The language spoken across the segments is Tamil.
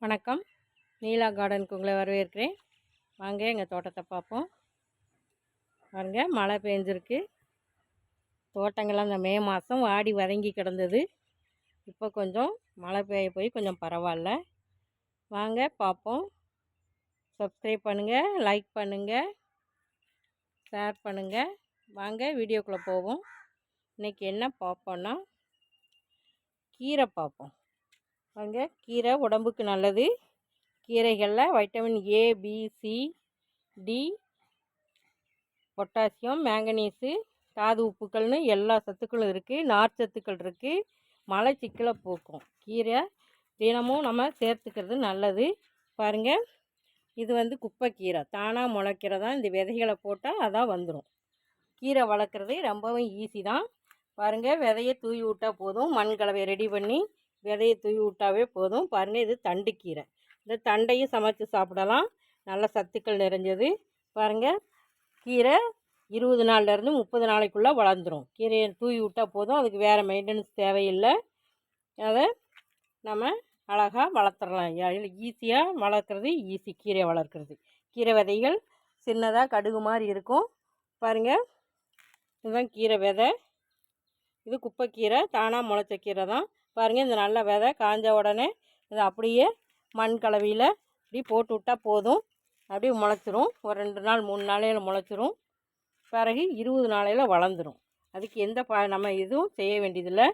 வணக்கம். நீலா கார்டனுக்கு உங்களை வரவேற்கிறேன். வாங்க எங்கள் தோட்டத்தை பார்ப்போம். பாருங்க, மழை பெஞ்சிருக்கு. தோட்டங்கள்லாம் இந்த மே மாதம் வாடி வதங்கி கிடந்தது. இப்போ கொஞ்சம் மழை பெய்ய போய் கொஞ்சம் பரவாயில்ல. வாங்க பார்ப்போம். சப்ஸ்கிரைப் பண்ணுங்கள், லைக் பண்ணுங்கள், ஷேர் பண்ணுங்கள். வாங்க வீடியோக்குள்ளே போவோம். இன்றைக்கி என்ன பார்ப்போன்னா கீரை பார்ப்போம். வாங்க, கீரை உடம்புக்கு நல்லது. கீரைகளில் vitamin A, B, C, D, potassium, manganese, தாது உப்புக்கள்னு எல்லா சத்துக்களும் இருக்குது. நார் சத்துக்கள் இருக்குது. மலச்சிக்கலை போக்கும். கீரை தினமும் நம்ம சேர்த்துக்கிறது நல்லது. பாருங்கள், இது குப்பைக்கீரை தானாக முளைக்கிறது தான். இந்த விதைகளை போட்டால் அதான் வந்துடும். கீரை வளர்க்குறது ரொம்பவும் ஈஸி தான். பாருங்கள், விதையை தூவி விட்டால் போதும். மண் கலவையை ரெடி பண்ணி விதையை தூவி விட்டாவே போதும். பாருங்கள், இது தண்டுக்கீரை. இந்த தண்டையும் சமைச்சு சாப்பிடலாம். நல்ல சத்துக்கள் நிறைஞ்சது. பாருங்கள், கீரை 20 நாள்லேருந்து 30 நாளைக்குள்ளே வளர்ந்துடும். கீரையை தூவி விட்டால் போதும். அதுக்கு வேறு மெயின்டெனன்ஸ் தேவையில்லை. அதை நம்ம அழகாக வளர்த்துடலாம். ஈஸியாக வளர்க்குறது ஈஸி. கீரை வளர்க்குறது. கீரை விதைகள் சின்னதாக கடுகு மாதிரி இருக்கும். பாருங்கள், இதுதான் கீரை விதை. இது குப்பைக்கீரை தானாக முளைச்ச கீரை தான். பாருங்கள், இந்த நல்ல விதை காஞ்ச உடனே இதை அப்படியே மண் கலவையில் இப்படி போட்டு விட்டால் போதும். அப்படியே முளைச்சிரும். ஒரு 2 நாள் 3 நாளையில் முளைச்சிரும். பிறகு 20 நாளையில் வளர்ந்துடும். அதுக்கு எந்த நம்ம எதுவும் செய்ய வேண்டியதில்லை.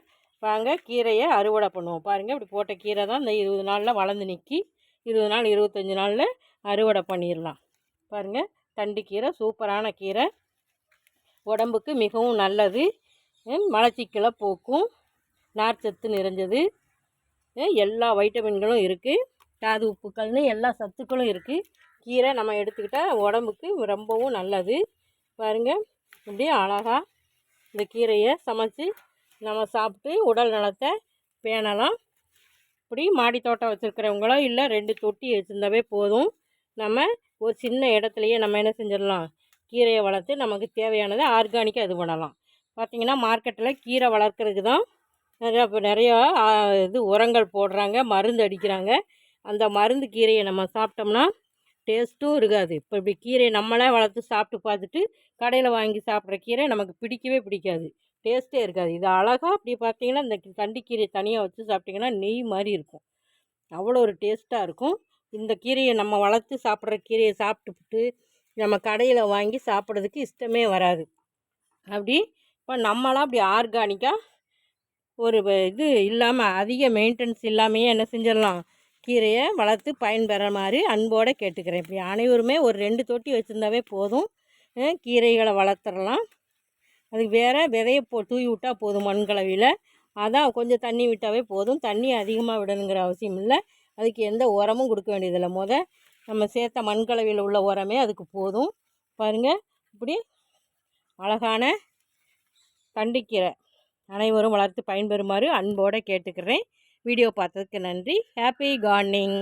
வாங்க கீரையை அறுவடை பண்ணுவோம். பாருங்கள், இப்படி போட்ட கீரை தான் இந்த 20 நாளில் வளர்ந்து நிற்கி. 20 நாள் 25 நாளில் அறுவடை பண்ணிடலாம். பாருங்கள், தண்டு கீரை சூப்பரான கீரை. உடம்புக்கு மிகவும் நல்லது. மலச்சிக்கலை போக்கும். நார்ச்சத்து நிறைஞ்சது. எல்லா வைட்டமின்களும் இருக்குது. தாது உப்புக்கள்னு எல்லா சத்துக்களும் இருக்குது. கீரை நம்ம எடுத்துக்கிட்டால் உடம்புக்கு ரொம்பவும் நல்லது. பாருங்கள், இப்படியே அழகாக இந்த கீரையை சமைச்சு நம்ம சாப்பிட்டு உடல் நலத்தை பேணலாம். இப்படி மாடி தோட்டம் வச்சுருக்கிறவங்களோ இல்லை 2 தொட்டி வச்சுருந்தாவே போதும். நம்ம ஒரு சின்ன இடத்துலையே நம்ம என்ன செஞ்சிடலாம், கீரையை வளர்த்து நமக்கு தேவையானதை ஆர்கானிக்காக இது பண்ணலாம். பார்த்திங்கன்னா மார்க்கெட்டில் கீரை வளர்க்குறதுக்கு தான் நிறையா உரங்கள் போடுறாங்க, மருந்து அடிக்கிறாங்க. அந்த மருந்து கீரையை நம்ம சாப்பிட்டோம்னா டேஸ்ட்டும் இருக்காது. இப்போ இப்படி கீரையை நம்மளே வளர்த்து சாப்பிட்டு பார்த்துட்டு கடையில் வாங்கி சாப்பிட்ற கீரை நமக்கு பிடிக்கவே பிடிக்காது. டேஸ்ட்டே இருக்காது. இது அழகாக அப்படி பார்த்திங்கன்னா இந்த தண்டு கீரையை தனியாக வச்சு சாப்பிட்டிங்கன்னா நெய் மாதிரி இருக்கும். அவ்வளோ ஒரு டேஸ்ட்டாக இருக்கும். இந்த கீரையை நம்ம வளர்த்து சாப்பிட்ற கீரையை சாப்பிட்டுட்டு நம்ம கடையில் வாங்கி சாப்பிட்றதுக்கு இஷ்டமே வராது. அப்படி இப்போ நம்மளாம் அப்படி ஆர்கானிக்காக ஒரு இது இல்லாமல் அதிக மெயின்டெனன்ஸ் இல்லாமையே என்ன செஞ்சிடலாம், கீரையை வளர்த்து பயன்பெற மாதிரி அன்போடு கேட்டுக்கிறேன். இப்படி அனைவருமே ஒரு 2 தொட்டி வச்சுருந்தாவே போதும். கீரைகளை வளர்த்துடலாம். அதுக்கு வேறு விதையை தூவி விட்டால் போதும் மண் கலவையில். அதான் கொஞ்சம் தண்ணி விட்டாவே போதும். தண்ணி அதிகமாக விடணுங்கிற அவசியம் இல்லை. அதுக்கு எந்த உரமும் கொடுக்க வேண்டியதில்லை. நம்ம சேர்த்த மண் கலவையில் உள்ள உரமே அதுக்கு போதும். பாருங்கள், இப்படி அழகான தண்டுக்கீரை அனைவரும் வளர்த்து பயன்பெறுமாறு அன்போடு கேட்டுக்கிறேன். வீடியோ பார்த்ததுக்கு நன்றி. Happy gardening.